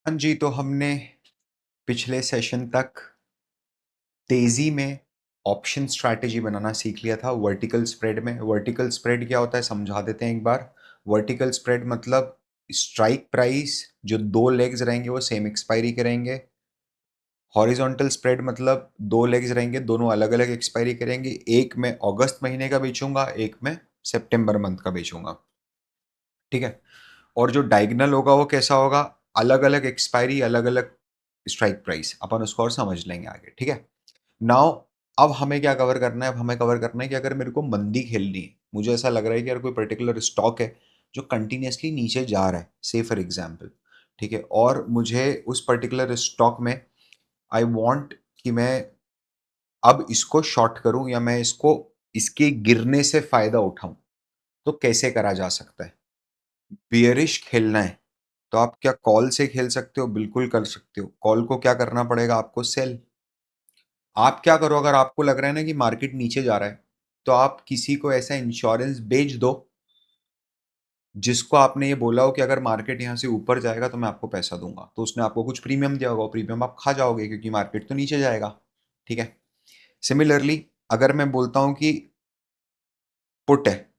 हाँ जी, तो हमने पिछले सेशन तक तेजी में ऑप्शन स्ट्रैटेजी बनाना सीख लिया था वर्टिकल स्प्रेड में। वर्टिकल स्प्रेड क्या होता है समझा देते हैं एक बार। वर्टिकल स्प्रेड मतलब स्ट्राइक प्राइस जो दो लेग्स रहेंगे वो सेम एक्सपायरी करेंगे। हॉरिजॉन्टल स्प्रेड मतलब दो लेग्स रहेंगे, दोनों अलग अलग एक्सपायरी करेंगे। एक मैं अगस्त महीने का बेचूंगा, एक मैं सितंबर मंथ का बेचूंगा। ठीक है। और जो डायगनल होगा वो कैसा होगा, अलग अलग एक्सपायरी, अलग अलग स्ट्राइक प्राइस। अपन उसको और समझ लेंगे आगे। ठीक है। नाउ अब हमें क्या कवर करना है, अब हमें कवर करना है कि अगर मेरे को मंदी खेलनी है, मुझे ऐसा लग रहा है कि अगर कोई पर्टिकुलर स्टॉक है जो कंटिन्यूसली नीचे जा रहा है, से फॉर एग्जांपल, ठीक है, और मुझे उस पर्टिकुलर स्टॉक में आई वांट कि मैं अब इसको शॉर्ट करूं या मैं इसको इसके गिरने से फायदा उठाऊं, तो कैसे करा जा सकता है। बियरिश खेलना है तो आप क्या कॉल से खेल सकते हो? बिल्कुल कर सकते हो। कॉल को क्या करना पड़ेगा आपको? सेल। आप क्या करो, अगर आपको लग रहा है ना कि मार्केट नीचे जा रहा है, तो आप किसी को ऐसा इंश्योरेंस बेच दो जिसको आपने ये बोला हो कि अगर मार्केट यहाँ से ऊपर जाएगा तो मैं आपको पैसा दूंगा, तो उसने आपको कुछ प्रीमियम दिया होगा, प्रीमियम आप खा जाओगे क्योंकि मार्केट तो नीचे जाएगा। ठीक है। सिमिलरली अगर मैं बोलता हूं कि पुट है,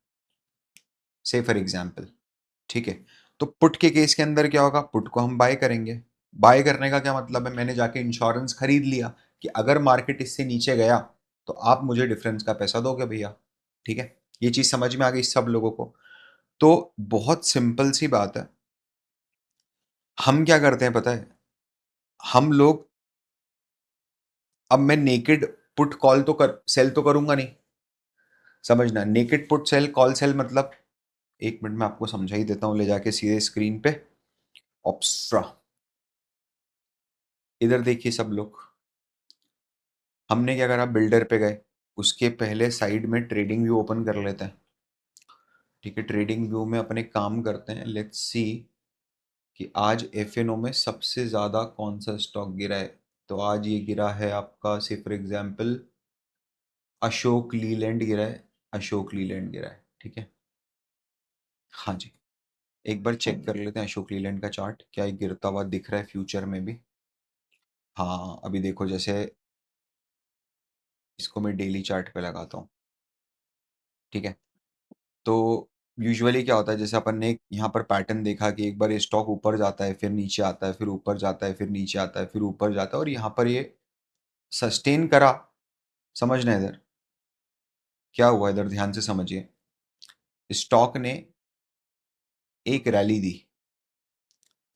से फॉर एग्जाम्पल, ठीक है, तो पुट के केस के अंदर क्या होगा, पुट को हम बाय करेंगे। बाय करने का क्या मतलब है, मैंने जाके इंश्योरेंस खरीद लिया कि अगर मार्केट इससे नीचे गया तो आप मुझे डिफरेंस का पैसा दोगे भैया। ठीक है। ये चीज समझ में आ गई सब लोगों को? तो बहुत सिंपल सी बात है। हम क्या करते हैं पता है, हम लोग, अब मैं नेकेड पुट कॉल तो कर सेल तो करूंगा नहीं। समझना, naked put sell call sell मतलब, एक मिनट में आपको समझा ही देता हूं, ले जाके सीधे स्क्रीन पे ऑप्स्ट्रा, इधर देखिए सब लोग। हमने क्या करा, बिल्डर पे गए, उसके पहले साइड में ट्रेडिंग व्यू ओपन कर लेते हैं। ठीक है। ट्रेडिंग व्यू में अपने काम करते हैं। लेट्स सी कि आज एफएनओ में सबसे ज़्यादा कौन सा स्टॉक गिरा है। तो आज ये गिरा है आपका, से फॉर एग्जाम्पल अशोक लीलैंड गिरा है। अशोक लीलैंड गिरा है। ठीक है। हाँ जी। एक बार चेक कर लेते हैं अशोक लीलैंड का चार्ट, क्या ये गिरता हुआ दिख रहा है फ्यूचर में भी? हाँ, अभी देखो, जैसे इसको मैं डेली चार्ट पे लगाता हूँ। ठीक है। तो यूजुअली क्या होता है, जैसे अपन ने यहाँ पर पैटर्न देखा कि एक बार ये स्टॉक ऊपर जाता है, फिर नीचे आता है, फिर ऊपर जाता है, फिर नीचे आता है, फिर ऊपर जाता है, और यहाँ पर ये सस्टेन करा। समझना इधर क्या हुआ, इधर ध्यान से समझिए। स्टॉक ने एक रैली दी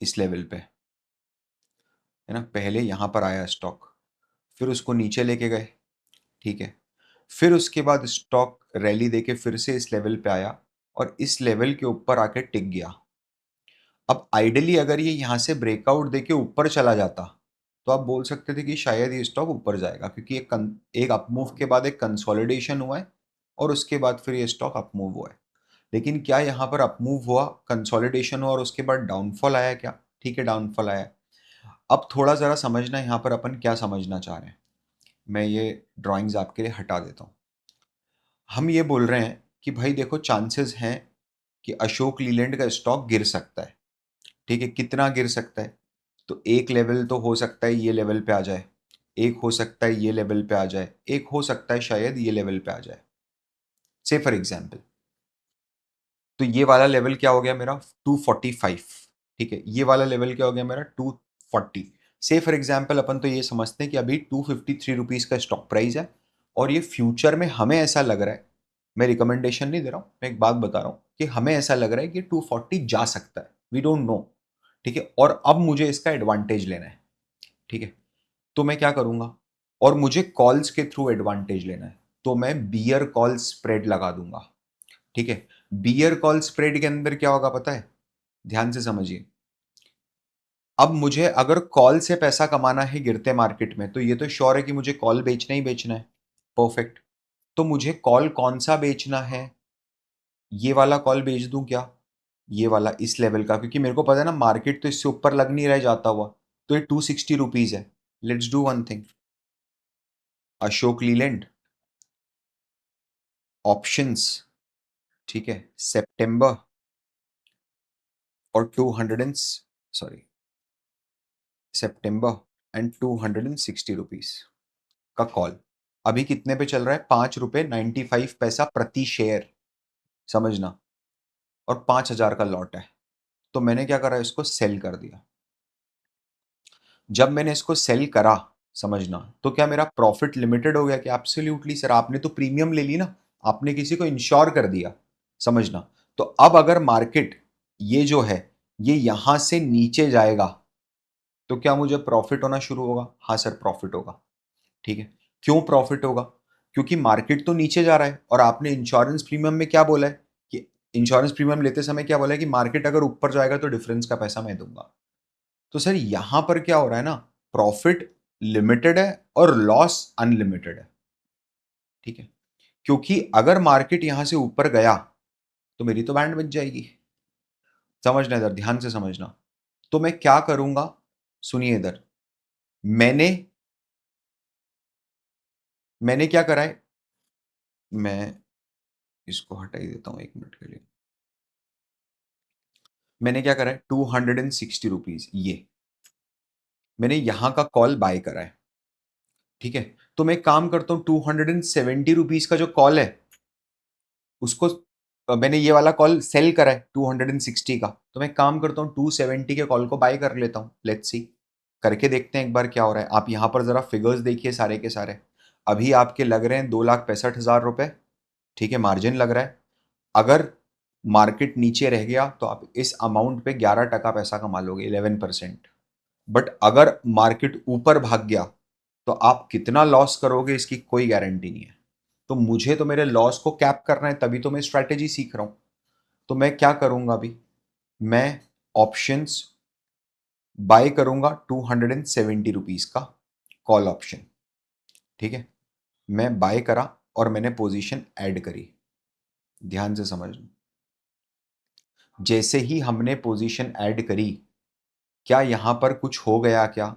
इस लेवल पे, है ना। पहले यहाँ पर आया स्टॉक, फिर उसको नीचे लेके गए। ठीक है। फिर उसके बाद स्टॉक रैली देके फिर से इस लेवल पे आया और इस लेवल के ऊपर आके टिक गया। अब आइडियली अगर ये यहाँ से ब्रेकआउट देके ऊपर चला जाता तो आप बोल सकते थे कि शायद ये स्टॉक ऊपर जाएगा, क्योंकि एक अपमूव के बाद एक कंसोलिडेशन हुआ है और उसके बाद फिर ये स्टॉक अपमूव हुआ है। लेकिन क्या यहाँ पर अपमूव हुआ, कंसोलिडेशन हुआ और उसके बाद डाउनफॉल आया क्या? ठीक है, डाउनफॉल आया। अब थोड़ा ज़रा समझना यहाँ पर अपन क्या समझना चाह रहे हैं। मैं ये ड्राइंग्स आपके लिए हटा देता हूँ। हम ये बोल रहे हैं कि भाई देखो, चांसेस हैं कि अशोक लीलैंड का स्टॉक गिर सकता है। ठीक है। कितना गिर सकता है? तो एक लेवल तो हो सकता है ये लेवल पे आ जाए, एक हो सकता है ये लेवल पे आ जाए, एक हो सकता है शायद ये लेवल पे आ जाए, से फॉर एग्जाम्पल। तो ये वाला लेवल क्या हो गया मेरा, 245। ठीक है। ये वाला लेवल क्या हो गया मेरा, 240। से फॉर एग्जाम्पल अपन तो ये समझते हैं कि अभी 253 रुपीज़ का स्टॉक प्राइस है, और ये फ्यूचर में हमें ऐसा लग रहा है, मैं रिकमेंडेशन नहीं दे रहा हूँ, मैं एक बात बता रहा हूँ कि हमें ऐसा लग रहा है कि 240 जा सकता है, वी डोंट नो। ठीक है। और अब मुझे इसका एडवांटेज लेना है। ठीक है। तो मैं क्या करूंगा, और मुझे कॉल्स के थ्रू एडवांटेज लेना है, तो मैं बियर कॉल स्प्रेड लगा दूंगा। ठीक है। बियर कॉल स्प्रेड के अंदर क्या होगा पता है, ध्यान से समझिए। अब मुझे अगर कॉल से पैसा कमाना है गिरते मार्केट में, तो ये तो श्योर है कि मुझे कॉल बेचना ही बेचना है। परफेक्ट। तो मुझे कॉल कौन सा बेचना है, ये वाला कॉल बेच दूं क्या, ये वाला इस लेवल का, क्योंकि मेरे को पता है ना मार्केट तो इससे ऊपर लग नहीं रह जाता हुआ। तो ये 260 रुपीज है। Let's do one thing, Ashok Leyland options, ठीक है, सितंबर, और 200 सॉरी सितंबर एंड 260 रुपीज का कॉल अभी कितने पे चल रहा है? 5 रुपए 95 पैसा प्रति शेयर, समझना। और 5,000 का लॉट है। तो मैंने क्या करा, इसको सेल कर दिया। जब मैंने इसको सेल करा, समझना, तो क्या मेरा प्रॉफिट लिमिटेड हो गया? कि एब्सोल्युटली सर, आपने तो प्रीमियम ले ली ना, आपने किसी को इंश्योर कर दिया, समझना। तो अब अगर मार्केट ये जो है ये यहां से नीचे जाएगा तो क्या मुझे प्रॉफिट होना शुरू होगा? हाँ सर, प्रॉफिट होगा। ठीक है। क्यों प्रॉफिट होगा? क्योंकि मार्केट तो नीचे जा रहा है और आपने इंश्योरेंस प्रीमियम में क्या बोला है कि इंश्योरेंस प्रीमियम लेते समय क्या बोला है कि मार्केट अगर ऊपर जाएगा तो डिफरेंस का पैसा मैं दूंगा। तो सर यहां पर क्या हो रहा है ना, प्रॉफिट लिमिटेड है और लॉस अनलिमिटेड है। ठीक है। क्योंकि अगर मार्केट यहां से ऊपर गया तो मेरी तो बैंड बच जाएगी। समझना इधर, ध्यान से समझना। तो मैं क्या करूंगा, सुनिए इधर। मैंने मैंने क्या करा है, मैं इसको हटा ही देता हूं 1 मिनट के लिए। मैंने क्या करा है, 260 रुपीज ये मैंने यहां का कॉल बाय करा है। ठीक है। तो मैं एक काम करता हूं, 270 रुपीज का जो कॉल है उसको मैंने ये वाला कॉल सेल करा है 260 का। तो मैं एक काम करता हूँ, 270 के कॉल को बाय कर लेता हूँ। लेट्स सी, करके देखते हैं एक बार क्या हो रहा है। आप यहां पर जरा फिगर्स देखिए सारे के सारे। अभी आपके लग रहे हैं 2,65,000 रुपए। ठीक है, मार्जिन लग रहा है। अगर मार्केट नीचे रह गया तो आप इस अमाउंट पे 11% पैसा कमा लोगे, 11%। बट अगर मार्केट ऊपर भाग गया तो आप कितना लॉस करोगे इसकी कोई गारंटी नहीं है। तो मुझे तो मेरे लॉस को कैप करना है, तभी तो मैं स्ट्रैटेजी सीख रहा हूं। तो मैं क्या करूंगा अभी, मैं ऑप्शंस बाय करूंगा 270 रुपीज का कॉल ऑप्शन। ठीक है। मैं बाय करा और मैंने पोजीशन ऐड करी। ध्यान से समझना। जैसे ही हमने पोजीशन ऐड करी, क्या यहां पर कुछ हो गया? क्या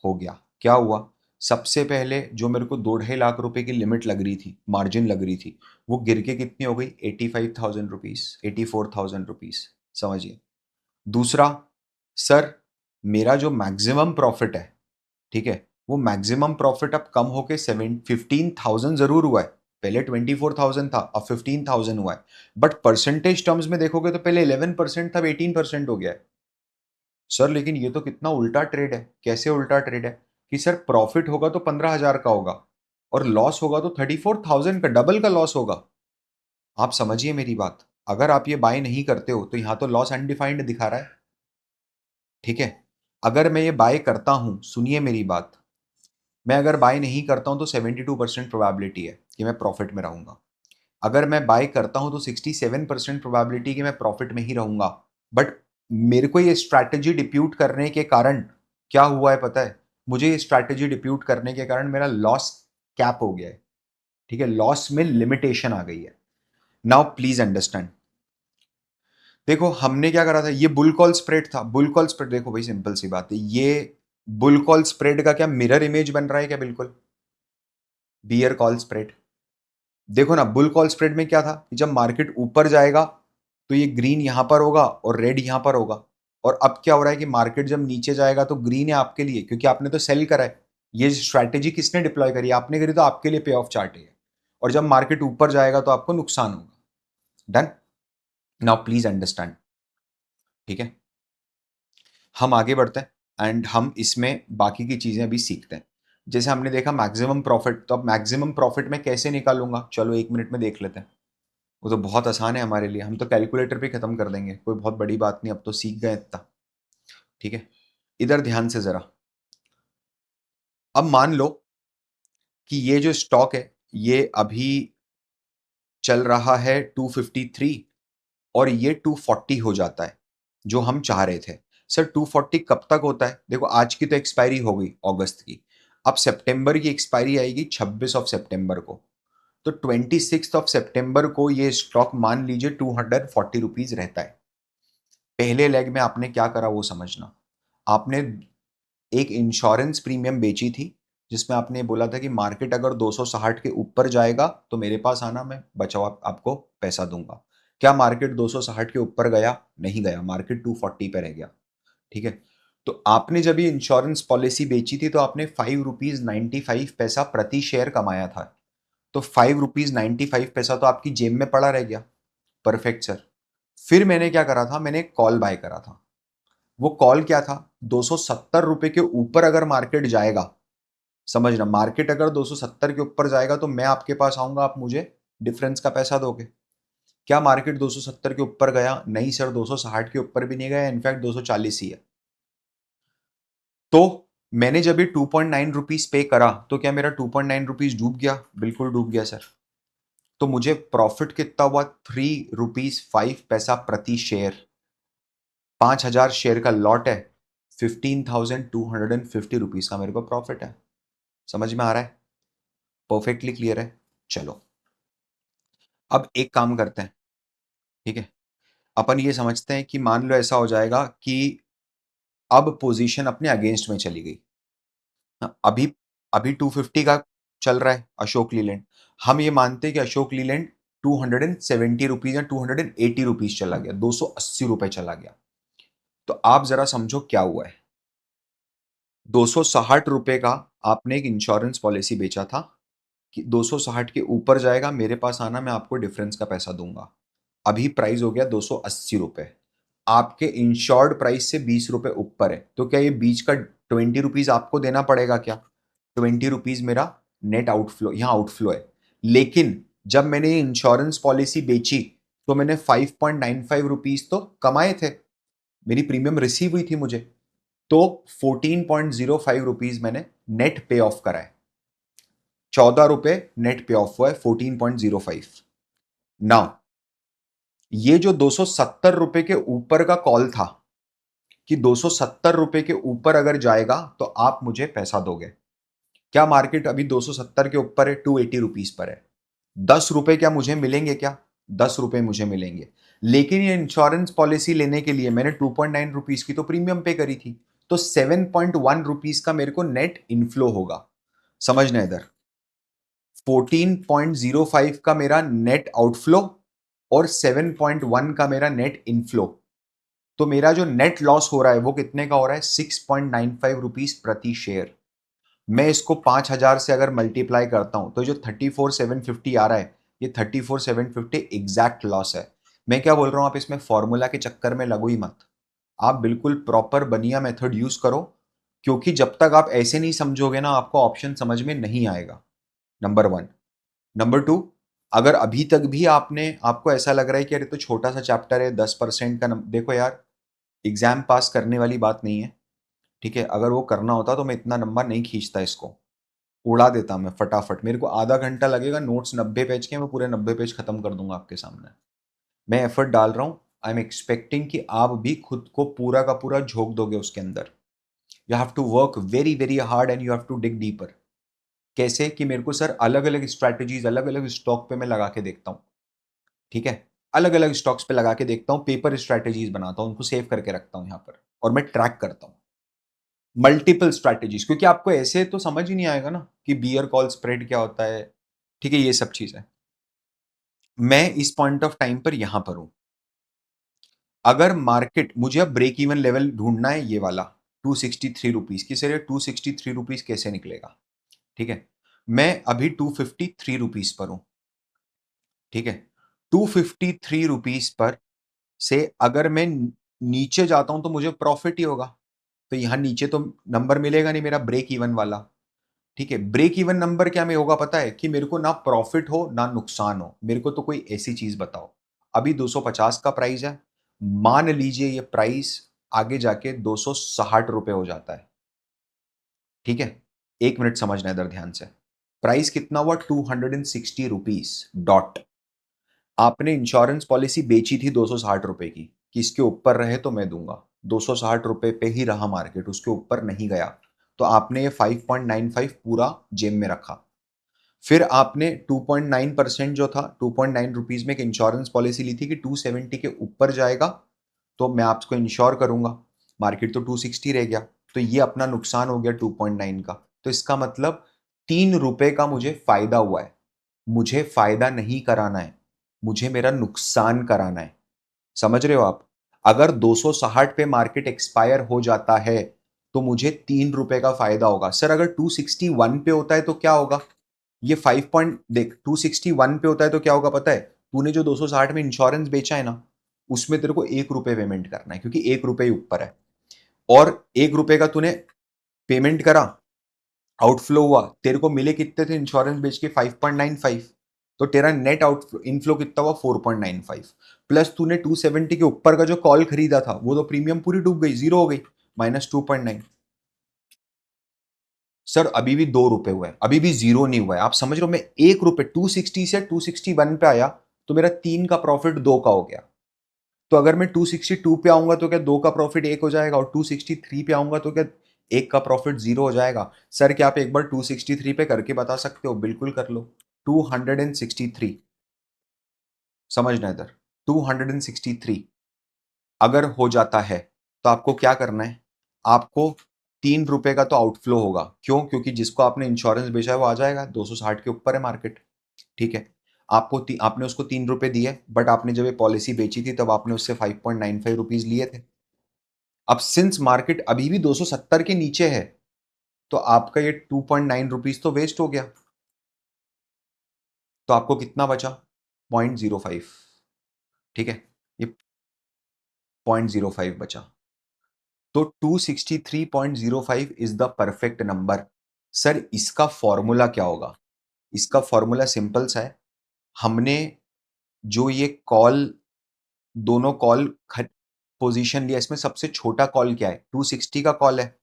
हो गया? क्या हुआ? सबसे पहले जो मेरे को 2-2.5 लाख रुपए की लिमिट लग रही थी, मार्जिन लग रही थी, वो गिर के कितनी हो गई? 85,000 रुपीज, 84,000 रुपीज। समझिए। दूसरा, सर मेरा जो मैक्सिमम प्रॉफिट है, ठीक है, वो मैक्सिमम प्रॉफिट अब कम होके 15,000 जरूर हुआ है। पहले 24,000 था, अब 15,000 हुआ है। बट परसेंटेज टर्म्स में देखोगे तो पहले 11% था, अब 18% हो गया है। सर लेकिन ये तो कितना उल्टा ट्रेड है। कैसे उल्टा ट्रेड है? कि सर प्रॉफिट होगा तो 15,000 का होगा और लॉस होगा तो 34,000 का, डबल का लॉस होगा। आप समझिए मेरी बात। अगर आप ये बाय नहीं करते हो तो यहां तो लॉस अनडिफाइंड दिखा रहा है। ठीक है। अगर मैं ये बाय करता हूं, सुनिए मेरी बात, मैं अगर बाय नहीं करता हूं तो 72% प्रोबेबिलिटी है कि मैं प्रॉफिट में रहूंगा। अगर मैं बाय करता हूं तो 67% प्रोबेबिलिटी कि मैं प्रॉफिट में ही रहूंगा। बट मेरे को ये स्ट्रैटेजी डिप्यूट करने के कारण क्या हुआ है पता है? मुझे ये स्ट्रैटेजी डिप्यूट करने के कारण मेरा लॉस कैप हो गया है। ठीक है, लॉस में लिमिटेशन आ गई है। Now please understand. देखो हमने क्या करा था, ये बुल कॉल स्प्रेड था। बुल कॉल स्प्रेड देखो भाई, सिंपल सी बात है। ये बुल कॉल स्प्रेड का क्या मिरर इमेज बन रहा है क्या? बिल्कुल बियर कॉल स्प्रेड। देखो ना, बुल कॉल स्प्रेड में क्या था कि जब मार्केट ऊपर जाएगा तो ये ग्रीन यहां पर होगा और रेड यहां पर होगा। और अब क्या हो रहा है कि मार्केट जब नीचे जाएगा तो ग्रीन है आपके लिए, क्योंकि आपने तो सेल करा है। ये स्ट्रैटेजी किसने डिप्लॉय करी? आपने करी, तो आपके लिए पे ऑफ चार्ट है। और जब मार्केट ऊपर जाएगा तो आपको नुकसान होगा। डन। Now please understand. ठीक है, हम आगे बढ़ते हैं एंड हम इसमें बाकी की चीजें अभी सीखते हैं। जैसे हमने देखा मैक्सिमम प्रॉफिट, तो अब मैक्सिमम प्रॉफिट मैं कैसे निकालूंगा, चलो 1 मिनट में देख लेते हैं। वो तो बहुत आसान है हमारे लिए, हम तो कैलकुलेटर पे खत्म कर देंगे, कोई बहुत बड़ी बात नहीं, अब तो सीख गए इतना। ठीक है। इधर ध्यान से जरा। अब मान लो कि ये जो स्टॉक है ये अभी चल रहा है 253 और ये 240 हो जाता है, जो हम चाह रहे थे। सर 240 कब तक होता है? देखो आज की तो एक्सपायरी हो गई अगस्त की। अब सितंबर की एक्सपायरी आएगी 26 सितंबर को। तो 26 सितंबर को ये स्टॉक मान लीजिए 240 रुपीज रहता है। पहले लेग में आपने क्या करा वो समझना। आपने एक इंश्योरेंस प्रीमियम बेची थी जिसमें आपने बोला था कि मार्केट अगर 260 के ऊपर जाएगा तो मेरे पास आना, मैं बचाओ आपको पैसा दूंगा। क्या मार्केट 260 के ऊपर गया? नहीं गया, मार्केट 240 पे रह गया। ठीक है। तो आपने जब ये इंश्योरेंस पॉलिसी बेची थी तो आपने 5 रुपीज 95 पैसा प्रति शेयर कमाया था। तो 5 रुपीज 95 पैसा तो आपकी जेब में पड़ा रह गया। Perfect sir. फिर मैंने क्या करा था, मैंने कॉल बाय करा था। वो कॉल क्या था, 270 रुपए के ऊपर अगर मार्केट जाएगा, समझना, मार्केट अगर 270 के ऊपर जाएगा तो मैं आपके पास आऊंगा, आप मुझे डिफरेंस का पैसा दोगे। क्या मार्केट 270 के ऊपर गया? नहीं सर, 260 के ऊपर भी नहीं गया, इनफैक्ट 240 ही है। तो मैंने जब ये 2.9 रुपीज पे करा तो क्या मेरा 2.9 रुपीज डूब गया? बिल्कुल डूब गया सर। तो मुझे प्रॉफिट कितना हुआ? 3 रुपीज 5 पैसा प्रति शेयर। 5,000 शेयर का लॉट है, 15,250 रुपीज का मेरे को प्रॉफिट है। समझ में आ रहा है? परफेक्टली क्लियर है। चलो, अब एक काम करते हैं, ठीक है। अपन ये समझते हैं कि मान लो ऐसा हो जाएगा कि अब पोजीशन अपने अगेंस्ट में चली गई। अभी अभी 250 का चल रहा है अशोक लीलैंड। हम ये मानते हैं कि अशोक लीलैंड 270 रुपीज या 280 रुपीज चला गया, 280 रुपए चला गया। तो आप जरा समझो क्या हुआ है। 260 रुपए का आपने एक इंश्योरेंस पॉलिसी बेचा था कि 260 के ऊपर जाएगा, मेरे पास आना, मैं आपको डिफरेंस का पैसा दूंगा। अभी प्राइस हो गया 280 रुपए। आपके इंश्योर्ड प्राइस से 20 रुपए ऊपर है, तो क्या ये बीच का 20 रुपीज आपको देना पड़ेगा क्या? 20 रुपीज मेरा नेट आउटफ्लो, यहाँ आउटफ्लो है। लेकिन जब मैंने ये इंश्योरेंस पॉलिसी बेची तो मैंने 5.95 रुपीज तो कमाए थे, मेरी प्रीमियम रिसीव हुई थी मुझे। तो 14.05 रुपीज मैंने नेट पे ऑफ करा है। 14 रुपए नेट पे ऑफ हुआ है, 14.05। नाउ ये जो 270 रुपए के ऊपर का कॉल था कि 270 रुपए के ऊपर अगर जाएगा तो आप मुझे पैसा दोगे। क्या मार्केट अभी 270 के ऊपर है? 280 रुपीज पर है। 10 रुपए क्या मुझे मिलेंगे क्या? 10 रुपए मुझे मिलेंगे। लेकिन ये इंश्योरेंस पॉलिसी लेने के लिए मैंने 2.9 रुपीज की तो प्रीमियम पे करी थी, तो 7.1 रुपीज का मेरे को नेट इनफ्लो होगा। समझना इधर, 14.05 का मेरा नेट आउटफ्लो और 7.1 का मेरा नेट इनफ्लो। तो मेरा जो नेट लॉस हो रहा है वो कितने का हो रहा है? 6.95 रुपीज प्रति शेयर। मैं इसको 5,000 से अगर मल्टीप्लाई करता हूं तो जो 34,750 आ रहा है, ये 34,750 एग्जैक्ट लॉस है। मैं क्या बोल रहा हूं, आप इसमें फॉर्मूला के चक्कर में लगो ही मत। आप बिल्कुल प्रॉपर बनिया मेथड यूज करो, क्योंकि जब तक आप ऐसे नहीं समझोगे ना, आपको ऑप्शन समझ में नहीं आएगा। Number one. नंबर टू, अगर अभी तक भी आपको ऐसा लग रहा है कि अरे तो छोटा सा चैप्टर है, 10% का देखो यार, एग्जाम पास करने वाली बात नहीं है। ठीक है, अगर वो करना होता तो मैं इतना नंबर नहीं खींचता, इसको उड़ा देता मैं फटाफट। मेरे को आधा घंटा लगेगा, नोट्स 90 पेज के, मैं पूरे 90 पेज खत्म कर दूंगा आपके सामने। मैं एफर्ट डाल रहा हूँ, आई एम एक्सपेक्टिंग कि आप भी खुद को पूरा का पूरा झोंक दोगे उसके अंदर। You have to work very very hard and you have to dig deeper. कैसे कि मेरे को सर अलग अलग स्ट्रैटेजीज अलग अलग स्टॉक पे मैं लगा के देखता हूँ। ठीक है, अलग अलग स्टॉक्स पे लगा के देखता हूँ, पेपर स्ट्रैटेजीज बनाता हूँ, उनको सेव करके रखता हूँ यहाँ पर, और मैं ट्रैक करता हूँ मल्टीपल स्ट्रैटेजीज, क्योंकि आपको ऐसे तो समझ ही नहीं आएगा ना कि बियर कॉल स्प्रेड क्या होता है। ठीक है, ये सब चीजें मैं इस पॉइंट ऑफ टाइम पर यहां पर हूं। अगर मार्केट, मुझे अब ब्रेक इवन लेवल ढूंढना है, ये वाला 263 रुपीज की। सर 263 रुपीज कैसे निकलेगा? ठीक है, मैं अभी 253 रुपीज पर हूं। ठीक है, 253 रुपीज पर से अगर मैं नीचे जाता हूं तो मुझे प्रॉफिट ही होगा। तो यहां नीचे तो नंबर मिलेगा नहीं मेरा ब्रेक इवन वाला। ठीक है, ब्रेक इवन नंबर क्या में होगा पता है? कि मेरे को ना प्रॉफिट हो ना नुकसान हो, मेरे को तो कोई ऐसी चीज बताओ। अभी 250 का प्राइस है, मान लीजिए ये प्राइस आगे जाके 260 रुपए हो जाता है। ठीक है, 1 मिनट समझना इधर ध्यान से। प्राइस कितना हुआ? 260 रुपीज डॉट। आपने इंश्योरेंस पॉलिसी बेची थी 260 रुपए की कि इसके ऊपर रहे तो मैं दूंगा। 260 रुपए पे ही रहा मार्केट, उसके ऊपर नहीं गया। तो आपने ये 5.95 पूरा जेब में रखा। फिर आपने 2.9% जो था, 2.9 रुपीज में एक इंश्योरेंस पॉलिसी ली थी कि 270 के ऊपर जाएगा तो मैं आपको इंश्योर करूंगा। मार्केट तो 260 रह गया, तो ये अपना नुकसान हो गया 2.9 का। तो इसका मतलब 3 रुपए का मुझे फायदा हुआ है। मुझे फायदा नहीं कराना है, मुझे मेरा नुकसान कराना है। समझ रहे हो आप? अगर 260 पे मार्केट एक्सपायर हो जाता है तो मुझे 3 रुपए का फायदा होगा। सर अगर 261 पे होता है तो क्या होगा? ये 5 पॉइंट देख, 261 पे होता है तो क्या होगा पता है? तूने जो 260 में इंश्योरेंस बेचा है ना, उसमें तेरे को 1 रुपए पेमेंट करना है, क्योंकि 1 रुपए ऊपर है। और 1 रुपए का तूने पेमेंट करा, आउटफ्लो हुआ, तेरे को मिले कितने थे इंश्योरेंस बेच के? 5.95। तो तेरा नेट आउट इनफ्लो कितना हुआ? 4.95। प्लस तूने 270 के ऊपर का जो कॉल खरीदा था, वो तो प्रीमियम पूरी डूब गई, जीरो हो गई, -2.9। सर अभी भी 2 रुपए हुआ है, अभी भी जीरो नहीं हुआ है। आप समझ रहे हो? मैं 1 रुपए 260 से 261 पे आया, तो मेरा 3 का प्रॉफिट 2 का हो गया। तो अगर मैं 262 पे आऊंगा तो क्या 2 का प्रॉफिट 1 हो जाएगा? और 263 पे आऊंगा तो क्या 1 का प्रॉफिट 0 हो जाएगा? सर क्या आप एक बार 263 पे करके बता सकते हो? बिल्कुल कर लो। 263, समझना इधर, 263 अगर हो जाता है तो आपको क्या करना है? आपको 3 रुपए का तो आउटफ्लो होगा। क्यों? क्योंकि जिसको आपने इंश्योरेंस बेचा है वो आ जाएगा, 260 के ऊपर है मार्केट। ठीक है, आपने उसको 3 रुपए दिए, बट आपने जब ये पॉलिसी बेची थी तब आपने उससे 5.95 रुपीज लिए थे। अब सिंस मार्केट अभी भी 270 के नीचे है, तो आपका ये 2.9 रुपीज तो वेस्ट हो गया। तो आपको कितना बचा? 0.05। ठीक है, ये 0.05 बचा। तो 263.05 is the perfect number. Sir इसका फॉर्मूला क्या होगा? इसका फॉर्मूला सिंपल सा है। हमने जो ये कॉल, दोनों कॉल पोजीशन लिया, इसमें सबसे छोटा कॉल क्या है? 260 का कॉल है।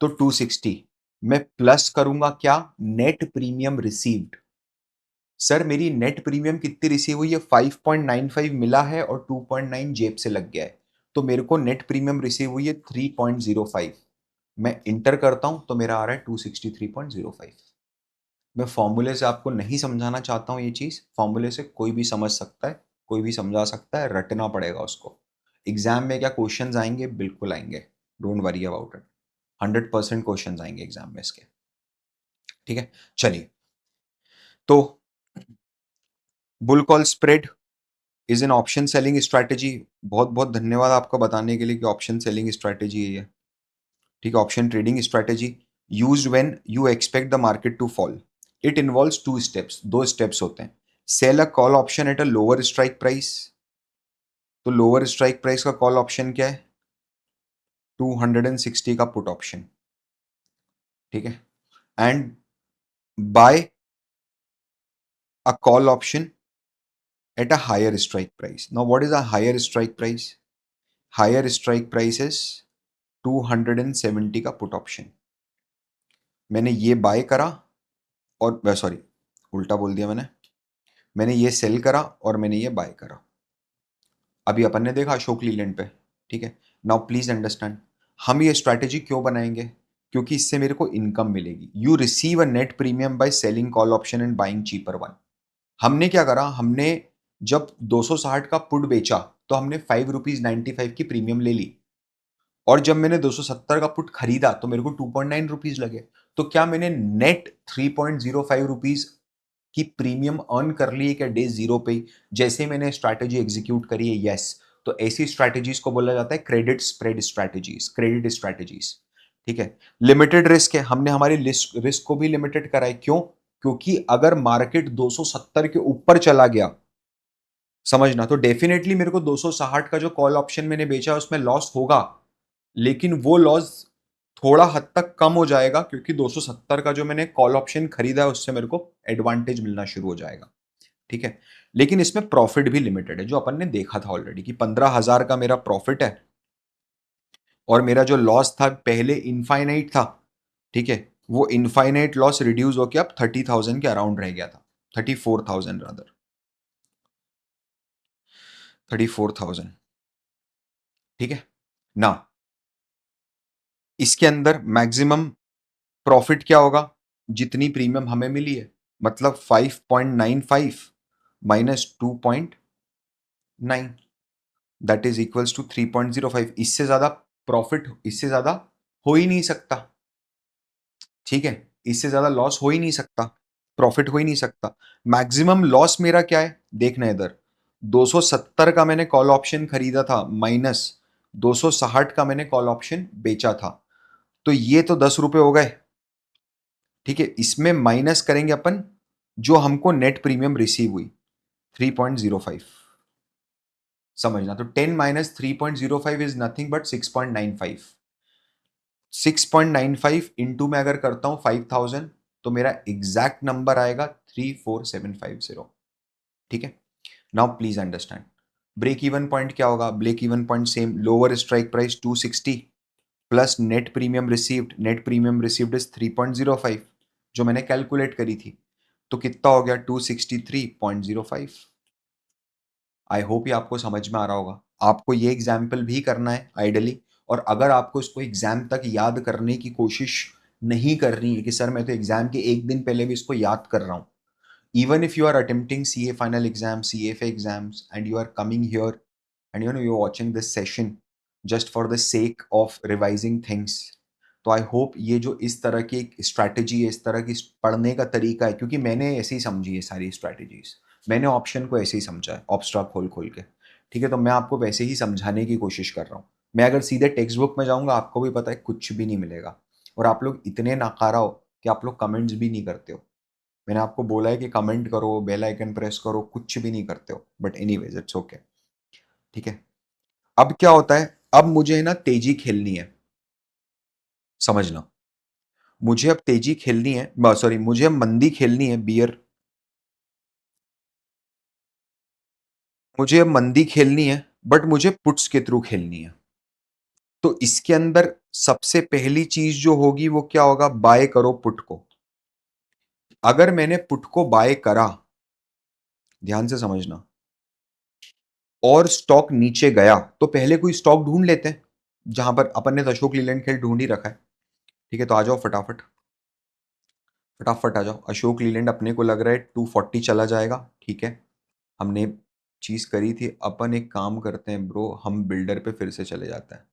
तो 260 मैं प्लस करूंगा क्या? Net premium received. सर मेरी नेट प्रीमियम कितनी रिसीव हुई है? 5.95 मिला है और 2.9 जेब से लग गया है। तो मेरे को नेट प्रीमियम रिसीव हुई है 3.05। मैं इंटर करता हूं तो मेरा आ रहा है 263.05। मैं फॉर्मूले से आपको नहीं समझाना चाहता हूँ ये चीज, फॉर्मूले से कोई भी समझ सकता है, कोई भी समझा सकता है, रटना पड़ेगा उसको। एग्जाम में क्या क्वेश्चंस आएंगे? बिल्कुल आएंगे, don't worry about it. 100% questions आएंगे एग्जाम में इसके। ठीक है, चलिए। तो bull call spread is an option selling strategy. बहुत बहुत धन्यवाद आपका बताने के लिए कि ऑप्शन सेलिंग स्ट्रैटेजी है ये। ठीक है, option trading strategy used when you expect the market to fall. It involves 2 steps, 2 steps होते हैं। Sell a call option at a lower strike price. तो लोअर स्ट्राइक प्राइस का कॉल ऑप्शन क्या है? 260 का पुट ऑप्शन। ठीक है, and buy a call option at a higher strike price. Now, what is a higher strike price? Higher strike price is 270 का put option. मैंने ये बाय करा और सॉरी, उल्टा बोल दिया मैंने। मैंने ये सेल करा और मैंने ये बाय करा। अभी अपन ने देखा अशोक लीलैंड पे। ठीक है, नाउ प्लीज अंडरस्टैंड, हम ये स्ट्रैटेजी क्यों बनाएंगे? क्योंकि इससे मेरे को इनकम मिलेगी। You receive a net premium by selling call option and buying cheaper one. हमने क्या करा? हमने जब 260 का पुट बेचा तो हमने 5 रुपीज 95 की प्रीमियम ले ली, और जब मैंने 270 का पुट खरीदा तो मेरे को 2.9 रुपीज लगे। तो क्या मैंने नेट 3.05 रुपीज की प्रीमियम अर्न कर ली है क्या डे जीरो पे ही, जैसे मैंने स्ट्रैटेजी एग्जीक्यूट करी है? यस। तो ऐसी स्ट्रैटेजीज को बोला जाता है credit spread strategies, credit strategies. ठीक है, लिमिटेड रिस्क है, हमने हमारी रिस्क को भी लिमिटेड करा है। क्यों? क्योंकि अगर मार्केट 270 के ऊपर चला गया, समझना, तो डेफिनेटली मेरे को 260 का जो कॉल ऑप्शन मैंने बेचा उसमें लॉस होगा, लेकिन वो लॉस थोड़ा हद तक कम हो जाएगा, क्योंकि 270 का जो मैंने कॉल ऑप्शन खरीदा है उससे मेरे को एडवांटेज मिलना शुरू हो जाएगा। ठीक है, लेकिन इसमें प्रॉफिट भी लिमिटेड है, जो अपन ने देखा था ऑलरेडी कि 15,000 का मेरा प्रॉफिट है और मेरा जो लॉस था पहले इनफाइनाइट था। ठीक है, वो इनफाइनाइट लॉस रिड्यूस होकर अब 30,000 के अराउंड रह गया था, 34,000 रादर, 34,000। ठीक है ना, इसके अंदर मैक्सिमम प्रॉफिट क्या होगा? जितनी प्रीमियम हमें मिली है, मतलब 5.95 -2.9, दैट इज इक्वल्स टू 3.05। इससे ज्यादा प्रॉफिट, इससे ज्यादा हो ही नहीं सकता। ठीक है, इससे ज्यादा लॉस हो ही नहीं सकता, प्रॉफिट हो ही नहीं सकता। मैक्सिमम लॉस मेरा क्या है देखना इधर, 270 का मैंने कॉल ऑप्शन खरीदा था माइनस 260 का मैंने कॉल ऑप्शन बेचा था। तो ये तो 10 रुपए हो गए, ठीक है। इसमें माइनस करेंगे अपन जो हमको नेट प्रीमियम रिसीव हुई 3.05, समझना। तो 10 minus 3.05 is nothing but 6.95। 6.95 into में अगर करता हूं 5000 तो मेरा एग्जैक्ट नंबर आएगा 34750, ठीक है। Now please understand break even point क्या होगा। Break even point same, lower strike price 260 plus net premium received. Net premium received is 3.05 जो मैंने कैलकुलेट करी थी। तो कितना हो गया 263.05। आई होप ये आपको समझ में आ रहा होगा। आपको ये एग्जाम्पल भी करना है आइडली, और अगर आपको इसको एग्जाम तक याद करने की कोशिश नहीं कर रही है कि सर मैं तो एग्जाम के एक दिन पहले भी इसको याद कर रहा हूँ, even if you are attempting CA final exams, CFA exams, and you are coming here and you're watching this session just for the sake of revising things, तो आई होप ये जो इस तरह की एक स्ट्रैटेजी है, इस तरह की पढ़ने का तरीका है, क्योंकि मैंने ऐसे ही समझी है सारी स्ट्रैटेजीज। मैंने ऑप्शन को ऐसे ही समझा है, ऑब्स्ट्रा खोल खोल के, ठीक है। तो मैं आपको वैसे ही समझाने की कोशिश कर रहा हूँ। मैं अगर सीधे टेक्स्ट बुक में जाऊँगा, आपको भी पता है कुछ भी नहीं मिलेगा, और आप लोग इतने नाकारा हो कि आप लोग कमेंट्स भी नहीं करते हो। मैंने आपको बोला है कि कमेंट करो, बेल आइकन प्रेस करो, कुछ भी नहीं करते हो, बट एनीवेज इट्स ओके, ठीक है। अब क्या होता है, अब मुझे ना तेजी खेलनी है, समझना। मुझे अब तेजी खेलनी है, सॉरी मुझे अब मंदी खेलनी है, बियर। मुझे अब मंदी खेलनी है, बट मुझे पुट्स के थ्रू खेलनी है। तो इसके अंदर सबसे पहली चीज जो होगी वो क्या होगा, बाय करो पुट को। अगर मैंने पुट को बाय करा, ध्यान से समझना, और स्टॉक नीचे गया, तो पहले कोई स्टॉक ढूंढ लेते हैं। जहां पर अपन ने तो अशोक लीलैंड खेल ढूंढ ही रखा है, ठीक है। तो आ जाओ फटाफट, फटाफट आ जाओ। अशोक लीलैंड अपने को लग रहा है 240 चला जाएगा, ठीक है। हमने चीज करी थी। अपन एक काम करते हैं ब्रो, हम बिल्डर पे फिर से चले जाते हैं,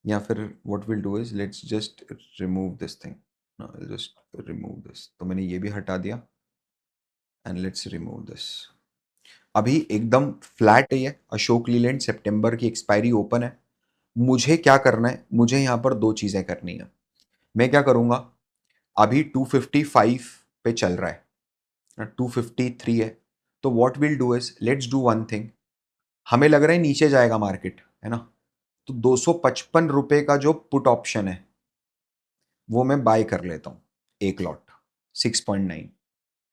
या फिर what will do is let's just remove this thing, just remove this. तो मैंने ये भी हटा दिया, एंड लेट्स रिमूव दिस। अभी एकदम फ्लैट है ये अशोक लीलैंड, सितंबर की एक्सपायरी ओपन है। मुझे क्या करना है, मुझे यहाँ पर दो चीजें करनी है। मैं क्या करूंगा, अभी 255 पे चल रहा है, 253 है। तो what will do is let's do one thing. हमें लग रहा है नीचे जाएगा मार्केट, है ना। तो 255 रुपए का जो पुट ऑप्शन है वो मैं बाय कर लेता हूं, एक लॉट 6.9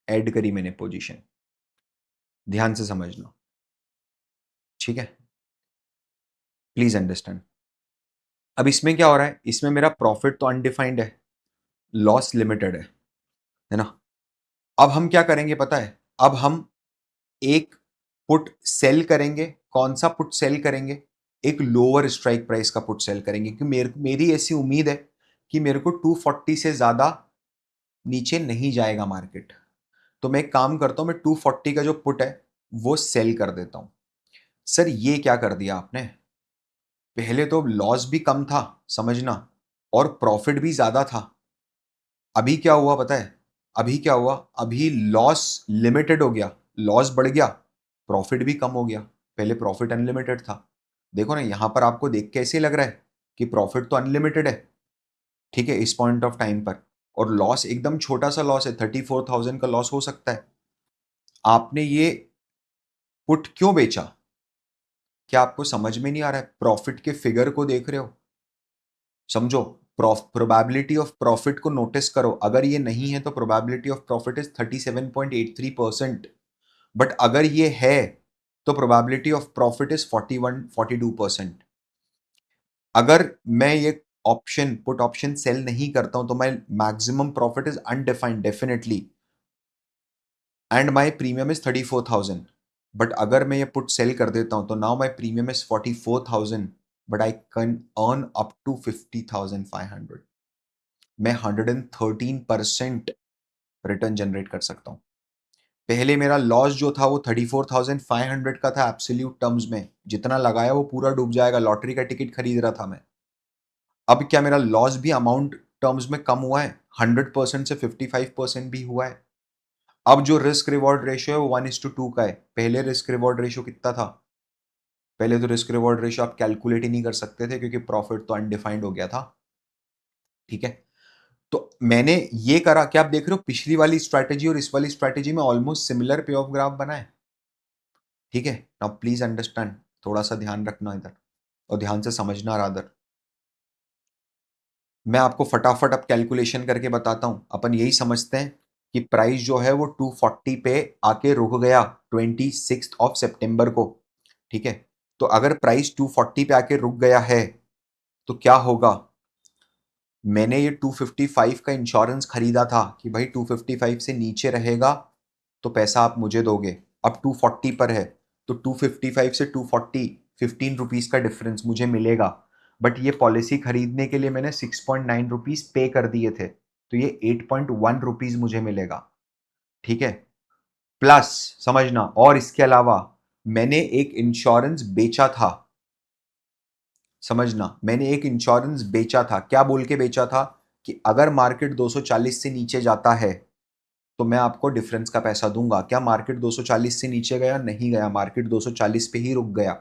ऐड करी मैंने पोजीशन। ध्यान से समझना, ठीक है, प्लीज अंडरस्टैंड। अब इसमें क्या हो रहा है, इसमें मेरा प्रॉफिट तो अनडिफाइंड है, लॉस लिमिटेड है ना। अब हम क्या करेंगे पता है, अब हम एक पुट सेल करेंगे। कौन सा पुट सेल करेंगे, एक लोअर स्ट्राइक प्राइस का पुट सेल करेंगे, क्योंकि मेरी ऐसी उम्मीद है कि मेरे को 240 से ज्यादा नीचे नहीं जाएगा मार्केट। तो मैं एक काम करता हूं, मैं 240 का जो पुट है वो सेल कर देता हूं। सर ये क्या कर दिया आपने, पहले तो लॉस भी कम था, समझना, और प्रॉफिट भी ज्यादा था। अभी क्या हुआ पता है, अभी क्या हुआ, अभी लॉस लिमिटेड हो गया, लॉस बढ़ गया, प्रॉफिट भी कम हो गया। पहले प्रॉफिट अनलिमिटेड था। देखो ना यहां पर आपको देख के ऐसे लग रहा है कि प्रॉफिट तो अनलिमिटेड है, ठीक है, इस पॉइंट ऑफ टाइम पर, और लॉस एकदम छोटा सा लॉस है, 34,000 का लॉस हो सकता है। आपने ये पुट क्यों बेचा, क्या आपको समझ में नहीं आ रहा है, प्रॉफिट के फिगर को देख रहे हो, समझो। प्रोबेबिलिटी ऑफ प्रॉफिट को नोटिस करो, अगर ये नहीं है तो probability of profit is 37.83%, but अगर ये है तो प्रोबेबिलिटी ऑफ प्रॉफिट इज 42%। अगर मैं ये ऑप्शन पुट ऑप्शन सेल नहीं करता हूं तो my maximum profit is undefined definitely, and my premium is 34,000। But अगर मैं ये पुट सेल कर देता हूं तो now my premium is 44,000, but I can earn up to 50,500। मैं 113% रिटर्न जनरेट कर सकता हूं। पहले मेरा लॉस जो था वो 34,500 का था एब्सोल्यूट टर्म्स में, जितना लगाया वो पूरा डूब जाएगा, लॉटरी का टिकट खरीद रहा था मैं। अब क्या मेरा लॉस भी अमाउंट टर्म्स में कम हुआ है, 100% से 55% भी हुआ है। अब जो रिस्क रिवॉर्ड रेशियो है वो 1:2 का है। पहले रिस्क रिवॉर्ड रेशियो कितना था, पहले तो रिस्क रिवॉर्ड रेशियो आप कैलकुलेट ही नहीं कर सकते थे क्योंकि प्रॉफिट तो अनडिफाइंड हो गया था। ठीक है। तो मैंने ये करा, क्या आप देख रहे हो पिछली वाली स्ट्रैटेजी और इस वाली स्ट्रैटेजी में ऑलमोस्ट सिमिलर पे ऑफ ग्राफ बना है। ठीक है, नाउ प्लीज अंडरस्टैंड, थोड़ा सा ध्यान रखना इधर और ध्यान से समझना रादर। मैं आपको फटाफट अब कैलकुलेशन करके बताता हूं। अपन यही समझते हैं कि प्राइस जो है वो 240 पे आके रुक गया 26 सितंबर को। ठीक है, तो अगर प्राइस 240 पे आके रुक गया है तो क्या होगा। मैंने ये 255 का इंश्योरेंस खरीदा था कि भाई 255 से नीचे रहेगा तो पैसा आप मुझे दोगे। अब 240 पर है तो 255 से 240 ₹15 का डिफरेंस मुझे मिलेगा। बट ये पॉलिसी खरीदने के लिए मैंने ₹6.9 पे कर दिए थे, तो ये ₹8.1 मुझे मिलेगा। ठीक है, प्लस समझना, और इसके अलावा मैंने एक इंश्योरेंस बेचा था। समझना, मैंने एक इंश्योरेंस बेचा था, क्या बोल के बेचा था कि अगर मार्केट 240 से नीचे जाता है तो मैं आपको डिफरेंस का पैसा दूंगा। क्या मार्केट 240 से नीचे गया? नहीं गया, मार्केट 240 पे ही रुक गया।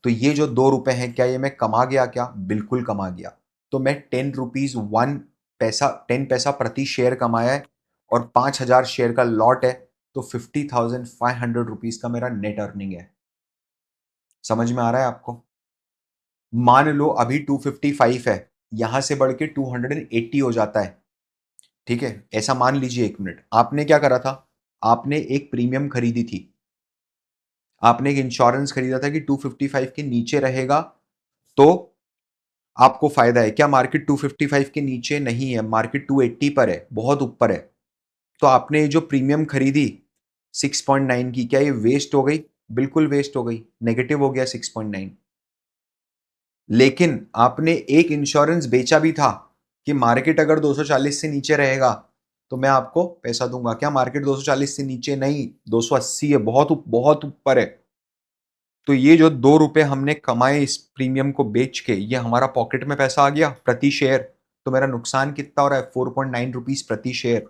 तो ये जो ₹2 हैं, क्या ये मैं कमा गया? क्या बिल्कुल कमा गया। तो मैं ₹10 10 पैसा प्रति शेयर कमाया है और 5,000 शेयर का लॉट है, तो ₹50,500 का मेरा नेट अर्निंग है। समझ में आ रहा है आपको? मान लो अभी 255 है, यहां से बढ़ के 280 हो जाता है। ठीक है, ऐसा मान लीजिए। 1 मिनट, आपने क्या करा था, आपने एक प्रीमियम खरीदी थी, आपने एक इंश्योरेंस खरीदा था कि 255 के नीचे रहेगा तो आपको फायदा है। क्या मार्केट 255 के नीचे नहीं है, मार्केट 280 पर है, बहुत ऊपर है। तो आपने ये जो प्रीमियम खरीदी 6.9 की, क्या ये वेस्ट हो गई? बिल्कुल वेस्ट हो गई, नेगेटिव हो गया 6.9। लेकिन आपने एक इंश्योरेंस बेचा भी था कि मार्केट अगर 240 से नीचे रहेगा तो मैं आपको पैसा दूंगा। क्या मार्केट 240 से नीचे नहीं, 280 है, बहुत बहुत ऊपर है। तो ये जो ₹2 हमने कमाए इस प्रीमियम को बेच के, ये हमारा पॉकेट में पैसा आ गया प्रति शेयर। तो मेरा नुकसान कितना हो रहा है? ₹4.9 प्रति share.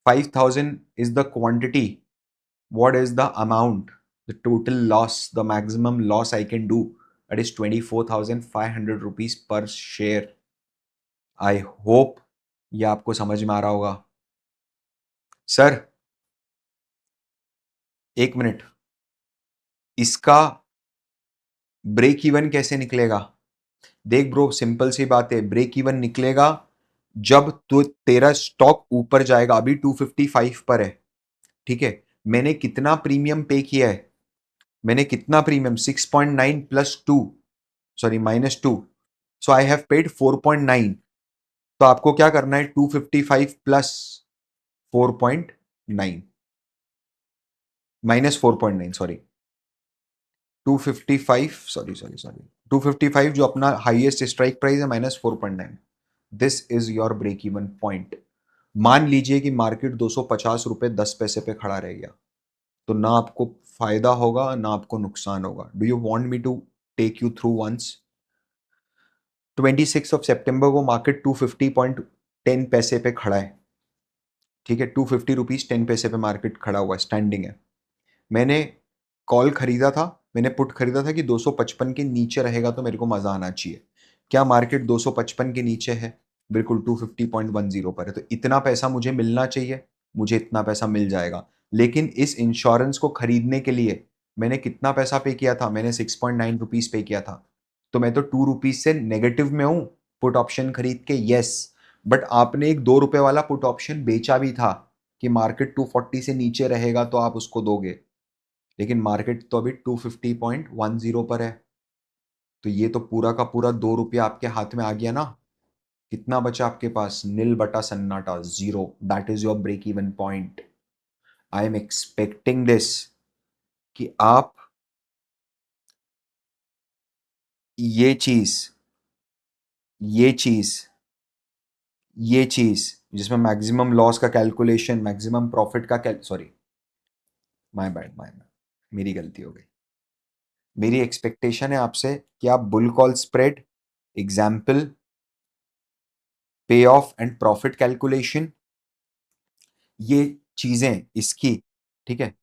5,000 is the quantity, what is the amount, the total loss, the maximum loss I can do, that is ₹24,500 per share. I hope ये आपको समझ में आ रहा होगा। सर 1 मिनट, इसका ब्रेक इवन कैसे निकलेगा? देख ब्रो, सिंपल सी बात है, ब्रेक इवन निकलेगा जब तो तेरा स्टॉक ऊपर जाएगा। अभी 255 पर है। ठीक है, मैंने कितना प्रीमियम पे किया है? मैंने कितना premium? 6.9 plus 2, sorry -2, so I have paid 4.9। तो आपको क्या करना है? 255 प्लस 4.9, -4.9, सॉरी 255, सॉरी 255 जो अपना हाईएस्ट स्ट्राइक प्राइस है, -4.9। This is your break even point. मान लीजिए कि मार्केट ₹250 पे खड़ा रह गया, तो ना आपको फायदा होगा ना आपको नुकसान होगा। Do you want me to take you through once? 26 सितंबर को मार्केट 250.10 पे खड़ा है। ठीक है, ₹250.10 पे मार्केट खड़ा हुआ है, स्टैंडिंग है। मैंने कॉल खरीदा था, मैंने पुट खरीदा था कि 255 के नीचे रहेगा तो मेरे को मजा आना चाहिए। क्या मार्केट 255 के नीचे है? बिल्कुल 250.10 पर है, तो इतना पैसा मुझे मिलना चाहिए, मुझे इतना पैसा मिल जाएगा। लेकिन इस इंश्योरेंस को खरीदने के लिए मैंने कितना पैसा पे किया था? मैंने ₹6.9 पे किया था। तो मैं तो ₹2 से नेगेटिव में हूं पुट ऑप्शन खरीद के, यस। बट आपने एक ₹2 वाला पुट ऑप्शन बेचा भी था कि मार्केट 240 से नीचे रहेगा तो आप उसको दोगे। लेकिन मार्केट तो अभी 250.10 पर है, तो ये तो पूरा का पूरा ₹2 आपके हाथ में आ गया ना। कितना बचा आपके पास? नील बटा सन्नाटा, zero. That is your break even point. I am expecting this कि आप ये चीज ये चीज ये चीज जिसमें मैक्सिमम लॉस का कैलकुलेशन, मैक्सिमम प्रॉफिट का सॉरी, माय बैड, मेरी गलती हो गई। मेरी एक्सपेक्टेशन है आपसे कि आप बुल कॉल स्प्रेड, एग्जाम्पल, पे ऑफ एंड प्रॉफिट कैलकुलेशन, ये चीजें इसकी, ठीक है,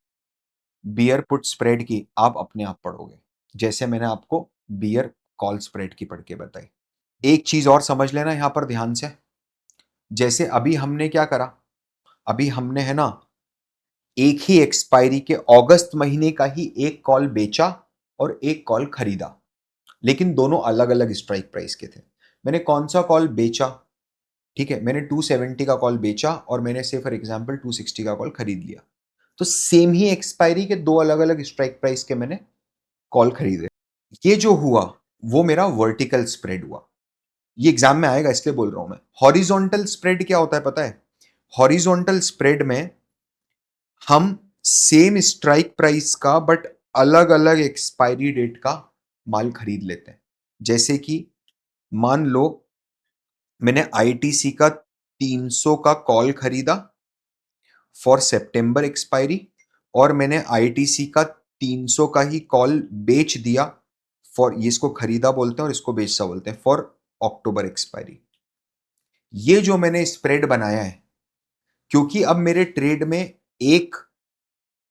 बियर पुट स्प्रेड की आप अपने आप पढ़ोगे, जैसे मैंने आपको बियर कॉल स्प्रेड की पढ़ के बताई। एक चीज और समझ लेना यहां पर ध्यान से, जैसे अभी हमने क्या करा, अभी हमने है ना एक ही एक्सपायरी के अगस्त महीने का ही एक कॉल बेचा और एक कॉल खरीदा, लेकिन दोनों अलग अलग स्ट्राइक प्राइस के थे। मैंने कौन सा कॉल बेचा, ठीक है, मैंने 270 का कॉल बेचा और मैंने से फॉर एग्जांपल 260 का कॉल खरीद लिया। तो सेम ही एक्सपायरी के दो अलग अलग स्ट्राइक प्राइस के मैंने कॉल खरीदे। ये जो हुआ वो मेरा वर्टिकल स्प्रेड हुआ। ये एग्जाम में आएगा इसलिए बोल रहा हूं मैं। हॉरिजॉन्टल स्प्रेड क्या होता है पता है? हॉरिजॉन्टल स्प्रेड में हम सेम स्ट्राइक प्राइस का बट अलग अलग एक्सपायरी डेट का माल खरीद लेते हैं। जैसे कि मान लो मैंने आईटीसी का 300 का कॉल खरीदा फॉर सितंबर एक्सपायरी, और मैंने आईटीसी का 300 का ही कॉल बेच दिया फॉर, ये इसको खरीदा बोलते हैं और इसको बेचा बोलते हैं, फॉर अक्टूबर एक्सपायरी। ये जो मैंने स्प्रेड बनाया है, क्योंकि अब मेरे ट्रेड में एक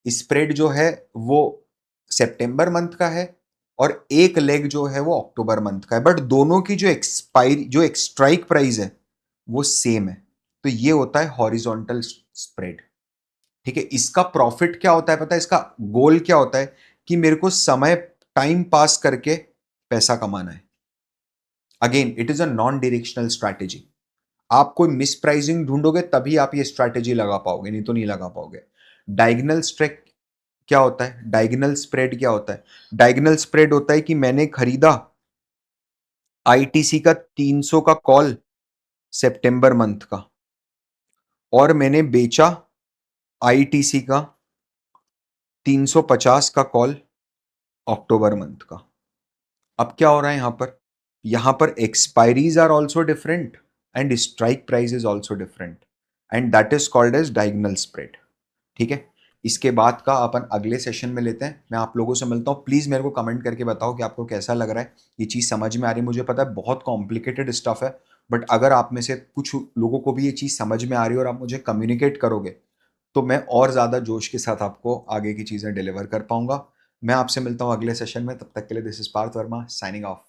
स्प्रेड जो है वो सितंबर मंथ का है और एक लेग जो है वो अक्टूबर मंथ का है, बट दोनों की जो एक्सपायरी जो एक स्ट्राइक प्राइस है वो सेम है। तो ये होता है हॉरिजॉन्टल स्प्रेड। ठीक है, इसका प्रॉफिट क्या होता है पता है? इसका गोल क्या होता है कि मेरे को समय टाइम पास करके पैसा कमाना है। Again it is a non directional strategy. आप कोई मिस प्राइसिंग ढूंढोगे तभी आप ये स्ट्रैटेजी लगा पाओगे, नहीं तो नहीं लगा पाओगे। डायगोनल स्ट्रेक क्या होता है? डायगोनल स्प्रेड क्या होता है? डायगोनल स्प्रेड होता है कि मैंने खरीदा आईटीसी का 300 का कॉल सितंबर मंथ का और मैंने बेचा आईटीसी का 350 का कॉल अक्टूबर मंथ का। अब क्या हो रहा है यहां पर expiries are also different and strike price is also different, and that is called as diagonal spread. ठीक है, इसके बाद का अपन अगले सेशन में लेते हैं। मैं आप लोगों से मिलता हूँ। प्लीज़ मेरे को कमेंट करके बताओ कि आपको कैसा लग रहा है, ये चीज़ समझ में आ रही है? मुझे पता है बहुत कॉम्प्लिकेटेड स्टफ है, बट अगर आप में से कुछ लोगों को भी ये चीज़ समझ में आ रही है और आप मुझे कम्युनिकेट करोगे तो मैं और ज़्यादा जोश के साथ आपको आगे की चीज़ें डिलीवर कर पाऊंगा। मैं आपसे मिलता हूँ अगले सेशन में, तब तक के लिए this is Parth Verma signing of.